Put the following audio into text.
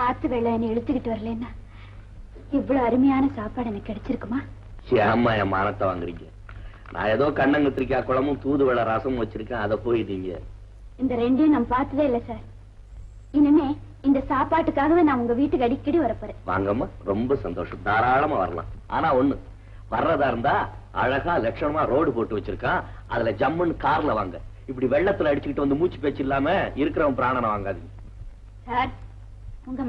ஆத்து வேலை என்ன இழுத்துக்கிட்டு வரலன்னா இவ்வளவு அருமையான சாப்பாடு எனக்கு கிடைச்சிருக்குமா? ஏம்மா என் மானத்தை வாங்குறீங்க? நான் ஏதோ கண்ணங்கத்திரிக்காய் குழம்பும் தூதுவளை ரசமும் வச்சிருக்கேன், அதை போயிட்டீங்க. இந்த ரெண்டையும் நான் பார்த்ததே இல்லை சார். இனிமே இந்த சாப்பாட்டுக்காகவே நான் உங்க வீட்டுக்கு அடிக்கடி வரப்போறேன். வாங்கம்மா, ரொம்ப சந்தோஷம், தாராளமா வரலாம். ஆனா ஒண்ணு, வர்றதா இருந்தா அழகா லட்சணமா ரோடு போட்டு வச்சிருக்கான், அதுல ஜம்முன்னு கார்ல வாங்க. இப்படி வெள்ளத்துல அடிச்சுக்கிட்டு வந்து மூச்சு பேச்சு இல்லாம இருக்கிறவன் பிராணனை வாங்காதீங்க சார். உங்க